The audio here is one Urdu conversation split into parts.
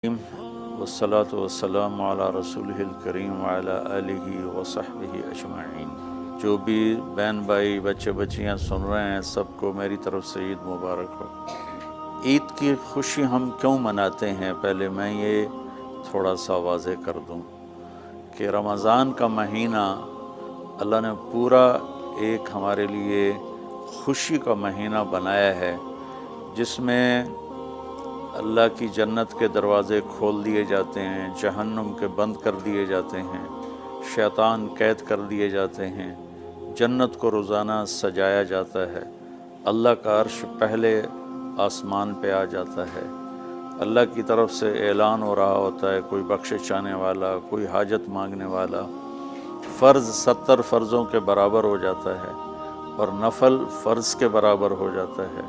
والصلاة والسلام علی رسولہ الکریم وعلی آلہ وصحبہ اجمعین۔ جو بھی بہن بھائی بچے بچیاں سن رہے ہیں سب کو میری طرف سے عید مبارک ہو۔ عید کی خوشی ہم کیوں مناتے ہیں، پہلے میں یہ تھوڑا سا واضح کر دوں کہ رمضان کا مہینہ اللہ نے پورا ایک ہمارے لیے خوشی کا مہینہ بنایا ہے، جس میں اللہ کی جنت کے دروازے کھول دیے جاتے ہیں، جہنم کے بند کر دیے جاتے ہیں، شیطان قید کر دیے جاتے ہیں، جنت کو روزانہ سجایا جاتا ہے، اللہ کا عرش پہلے آسمان پہ آ جاتا ہے، اللہ کی طرف سے اعلان ہو رہا ہوتا ہے، کوئی بخشش چاہنے والا، کوئی حاجت مانگنے والا، فرض 70 فرضوں کے برابر ہو جاتا ہے اور نفل فرض کے برابر ہو جاتا ہے،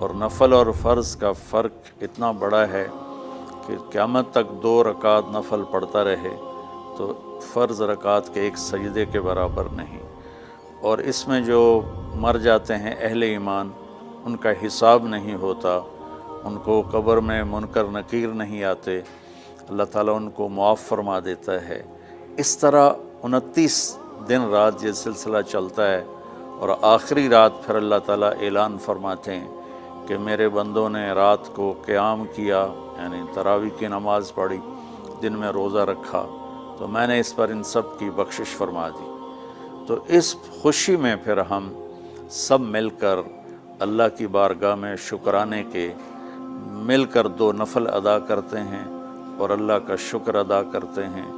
اور نفل اور فرض کا فرق اتنا بڑا ہے کہ قیامت تک 2 رکعت نفل پڑھتا رہے تو فرض رکعت کے ایک سجدے کے برابر نہیں، اور اس میں جو مر جاتے ہیں اہل ایمان ان کا حساب نہیں ہوتا، ان کو قبر میں منکر نکیر نہیں آتے، اللہ تعالیٰ ان کو معاف فرما دیتا ہے۔ اس طرح 29 دن رات یہ سلسلہ چلتا ہے، اور آخری رات پھر اللہ تعالیٰ اعلان فرماتے ہیں کہ میرے بندوں نے رات کو قیام کیا، یعنی تراویح کی نماز پڑھی، دن میں روزہ رکھا، تو میں نے اس پر ان سب کی بخشش فرما دی۔ تو اس خوشی میں پھر ہم سب مل کر اللہ کی بارگاہ میں شکرانے کے مل کر 2 نفل ادا کرتے ہیں اور اللہ کا شکر ادا کرتے ہیں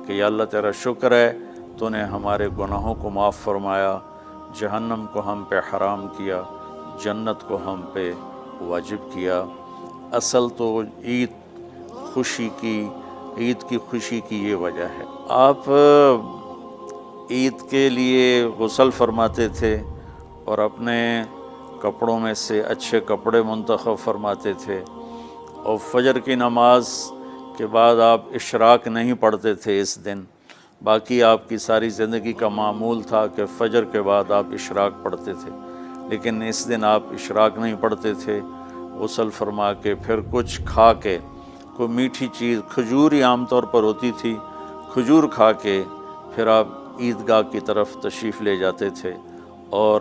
کہ یا اللہ تیرا شکر ہے تو نے ہمارے گناہوں کو معاف فرمایا، جہنم کو ہم پہ حرام کیا، جنت کو ہم پہ واجب کیا۔ اصل تو عید کی خوشی کی یہ وجہ ہے۔ آپ عید کے لیے غسل فرماتے تھے اور اپنے کپڑوں میں سے اچھے کپڑے منتخب فرماتے تھے، اور فجر کی نماز کے بعد آپ اشراق نہیں پڑھتے تھے اس دن، باقی آپ کی ساری زندگی کا معمول تھا کہ فجر کے بعد آپ اشراق پڑھتے تھے، لیکن اس دن آپ اشراق نہیں پڑھتے تھے، غسل فرما کے پھر کچھ کھا کے، کوئی میٹھی چیز، کھجور ہی عام طور پر ہوتی تھی، کھجور کھا کے پھر آپ عیدگاہ کی طرف تشریف لے جاتے تھے اور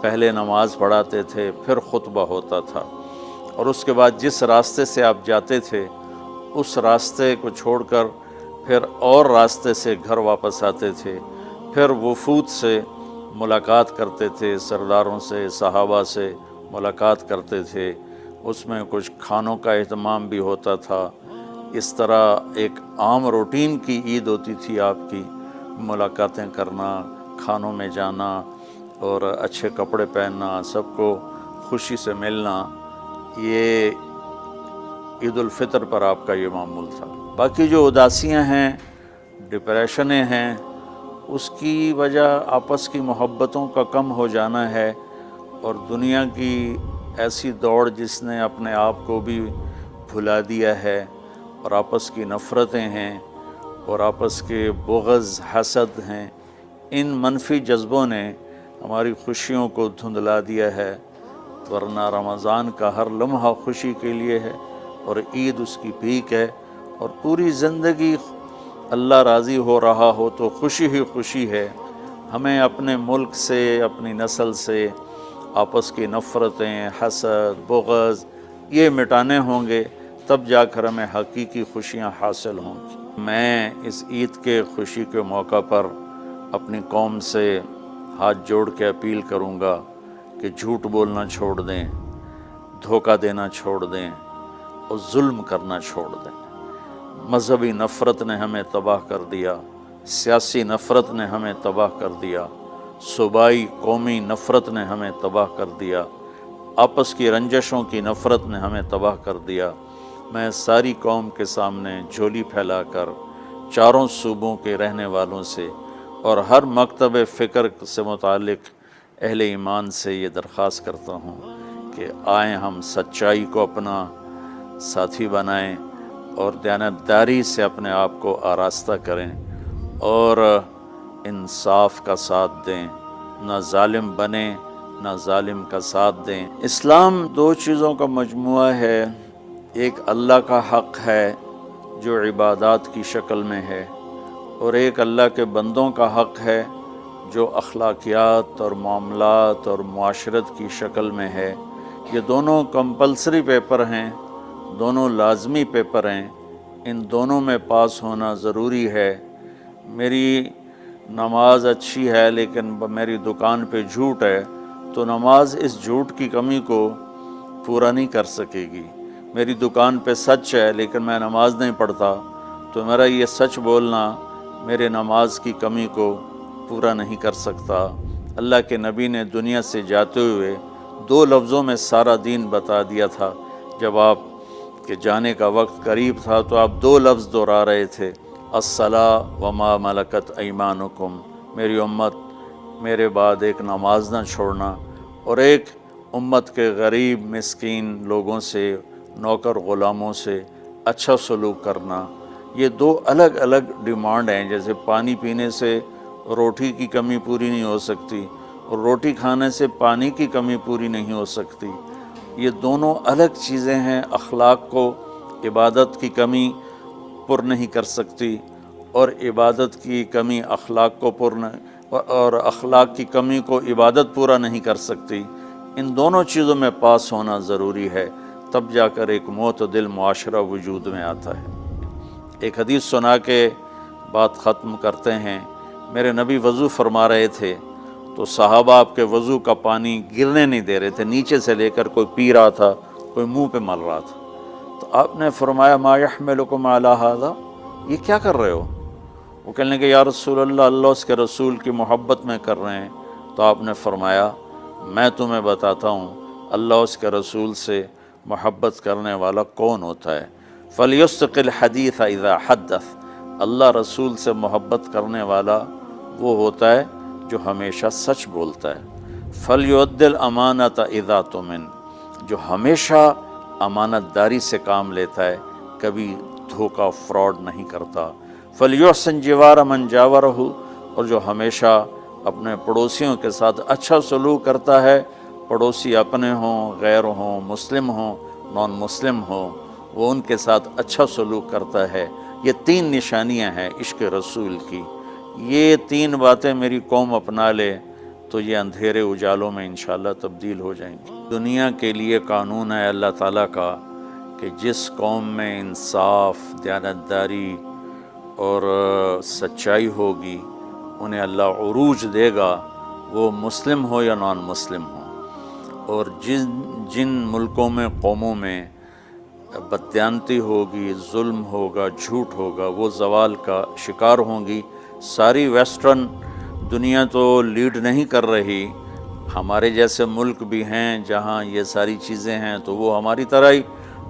پہلے نماز پڑھاتے تھے، پھر خطبہ ہوتا تھا، اور اس کے بعد جس راستے سے آپ جاتے تھے اس راستے کو چھوڑ کر پھر اور راستے سے گھر واپس آتے تھے، پھر وفود سے ملاقات کرتے تھے، سرداروں سے، صحابہ سے ملاقات کرتے تھے، اس میں کچھ کھانوں کا اہتمام بھی ہوتا تھا۔ اس طرح ایک عام روٹین کی عید ہوتی تھی آپ کی، ملاقاتیں کرنا، کھانوں میں جانا اور اچھے کپڑے پہننا، سب کو خوشی سے ملنا، یہ عید الفطر پر آپ کا یہ معمول تھا۔ باقی جو اداسیاں ہیں، ڈپریشنیں ہیں، اس کی وجہ آپس کی محبتوں کا کم ہو جانا ہے، اور دنیا کی ایسی دوڑ جس نے اپنے آپ کو بھی بھلا دیا ہے، اور آپس کی نفرتیں ہیں اور آپس کے بغض، حسد ہیں، ان منفی جذبوں نے ہماری خوشیوں کو دھندلا دیا ہے، ورنہ رمضان کا ہر لمحہ خوشی کے لیے ہے، اور عید اس کی پیک ہے، اور پوری زندگی اللہ راضی ہو رہا ہو تو خوشی ہی خوشی ہے۔ ہمیں اپنے ملک سے، اپنی نسل سے آپس کی نفرتیں، حسد، بغض یہ مٹانے ہوں گے، تب جا کر ہمیں حقیقی خوشیاں حاصل ہوں گی۔ میں اس عید کے خوشی کے موقع پر اپنی قوم سے ہاتھ جوڑ کے اپیل کروں گا کہ جھوٹ بولنا چھوڑ دیں، دھوکہ دینا چھوڑ دیں اور ظلم کرنا چھوڑ دیں۔ مذہبی نفرت نے ہمیں تباہ کر دیا، سیاسی نفرت نے ہمیں تباہ کر دیا، صوبائی قومی نفرت نے ہمیں تباہ کر دیا، آپس کی رنجشوں کی نفرت نے ہمیں تباہ کر دیا۔ میں ساری قوم کے سامنے جھولی پھیلا کر چاروں صوبوں کے رہنے والوں سے اور ہر مکتب فکر سے متعلق اہل ایمان سے یہ درخواست کرتا ہوں کہ آئیں ہم سچائی کو اپنا ساتھی بنائیں اور دیانتداری سے اپنے آپ کو آراستہ کریں اور انصاف کا ساتھ دیں، نہ ظالم بنیں نہ ظالم کا ساتھ دیں۔ اسلام 2 چیزوں کا مجموعہ ہے، ایک اللہ کا حق ہے جو عبادات کی شکل میں ہے، اور ایک اللہ کے بندوں کا حق ہے جو اخلاقیات اور معاملات اور معاشرت کی شکل میں ہے۔ یہ دونوں کمپلسری پیپر ہیں، دونوں لازمی پیپر ہیں، ان دونوں میں پاس ہونا ضروری ہے۔ میری نماز اچھی ہے لیکن میری دکان پہ جھوٹ ہے تو نماز اس جھوٹ کی کمی کو پورا نہیں کر سکے گی۔ میری دکان پہ سچ ہے لیکن میں نماز نہیں پڑھتا تو میرا یہ سچ بولنا میرے نماز کی کمی کو پورا نہیں کر سکتا۔ اللہ کے نبی نے دنیا سے جاتے ہوئے 2 لفظوں میں سارا دین بتا دیا تھا۔ جب آپ کے جانے کا وقت قریب تھا تو آپ 2 لفظ دہرا رہے تھے، الصلاۃ وما ملکت ایمانکم، میری امت میرے بعد ایک نماز نہ چھوڑنا، اور ایک امت کے غریب مسکین لوگوں سے، نوکر غلاموں سے اچھا سلوک کرنا۔ یہ 2 الگ الگ ڈیمانڈ ہیں۔ جیسے پانی پینے سے روٹی کی کمی پوری نہیں ہو سکتی اور روٹی کھانے سے پانی کی کمی پوری نہیں ہو سکتی، یہ دونوں الگ چیزیں ہیں۔ اخلاق کو عبادت کی کمی پر نہیں کر سکتی، اور عبادت کی کمی اخلاق کو اور اخلاق کی کمی کو عبادت پورا نہیں کر سکتی۔ ان دونوں چیزوں میں پاس ہونا ضروری ہے، تب جا کر ایک معتدل معاشرہ وجود میں آتا ہے۔ ایک حدیث سنا کے بات ختم کرتے ہیں۔ میرے نبی وضو فرما رہے تھے تو صحابہ آپ کے وضو کا پانی گرنے نہیں دے رہے تھے، نیچے سے لے کر کوئی پی رہا تھا، کوئی منہ پہ مل رہا تھا۔ تو آپ نے فرمایا ما یحملکم علی ھذا، یہ کیا کر رہے ہو؟ وہ کہنے لگے یا رسول اللہ، اللہ اس کے رسول کی محبت میں کر رہے ہیں۔ تو آپ نے فرمایا میں تمہیں بتاتا ہوں اللہ اس کے رسول سے محبت کرنے والا کون ہوتا ہے۔ فَلْيُصْدِقِ الْحَدِيثَ إِذَا حَدَّثَ، اللہ رسول سے محبت کرنے والا وہ ہوتا ہے جو ہمیشہ سچ بولتا ہے۔ فَلْيُؤَدِّ الْأَمَانَةَ إِذَا تُؤْمِنَ، جو ہمیشہ امانت داری سے کام لیتا ہے، کبھی دھوکہ فراڈ نہیں کرتا۔ فَلْيُحْسِنْ جِوَارَ مَنْ جَاوَرَهُ، اور جو ہمیشہ اپنے پڑوسیوں کے ساتھ اچھا سلوک کرتا ہے، پڑوسی اپنے ہوں، غیر ہوں، مسلم ہوں، نان مسلم ہوں، وہ ان کے ساتھ اچھا سلوک کرتا ہے۔ یہ 3 نشانیاں ہیں عشق رسول کی۔ یہ 3 باتیں میری قوم اپنا لے تو یہ اندھیرے اجالوں میں انشاءاللہ تبدیل ہو جائیں گی۔ دنیا کے لیے قانون ہے اللہ تعالیٰ کا کہ جس قوم میں انصاف، دیانتداری اور سچائی ہوگی انہیں اللہ عروج دے گا، وہ مسلم ہو یا نان مسلم ہو۔ اور جن ملکوں میں، قوموں میں بددیانتی ہوگی، ظلم ہوگا، جھوٹ ہوگا، وہ زوال کا شکار ہوں گی۔ ساری ویسٹرن دنیا تو لیڈ نہیں کر رہی، ہمارے جیسے ملک بھی ہیں جہاں یہ ساری چیزیں ہیں تو وہ ہماری طرح ہی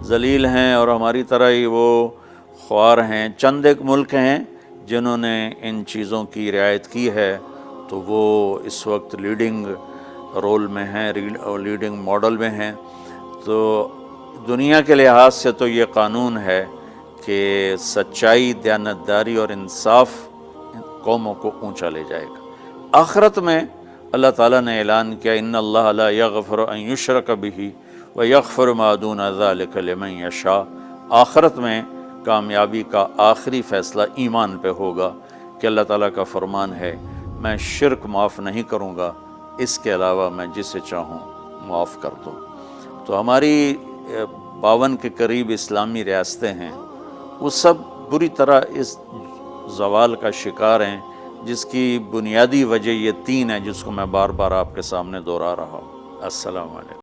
ذلیل ہیں اور ہماری طرح ہی وہ خوار ہیں۔ چند ایک ملک ہیں جنہوں نے ان چیزوں کی رعایت کی ہے تو وہ اس وقت لیڈنگ رول میں ہیں، لیڈنگ ماڈل میں ہیں۔ تو دنیا کے لحاظ سے تو یہ قانون ہے کہ سچائی، دیانتداری اور انصاف قوموں کو اونچا لے جائے گا۔ آخرت میں اللہ تعالیٰ نے اعلان کیا ان اللہ لا یغفر ان یشرک بہ ویغفر ما دون ذلک لمن یشاء۔ آخرت میں کامیابی کا آخری فیصلہ ایمان پہ ہوگا کہ اللہ تعالیٰ کا فرمان ہے میں شرک معاف نہیں کروں گا، اس کے علاوہ میں جسے چاہوں معاف کر دوں۔ تو ہماری 52 کے قریب اسلامی ریاستیں ہیں، وہ سب بری طرح اس زوال کا شکار ہیں، جس کی بنیادی وجہ یہ 3 ہے جس کو میں بار بار آپ کے سامنے دہرا رہا ہوں۔ السلام علیکم۔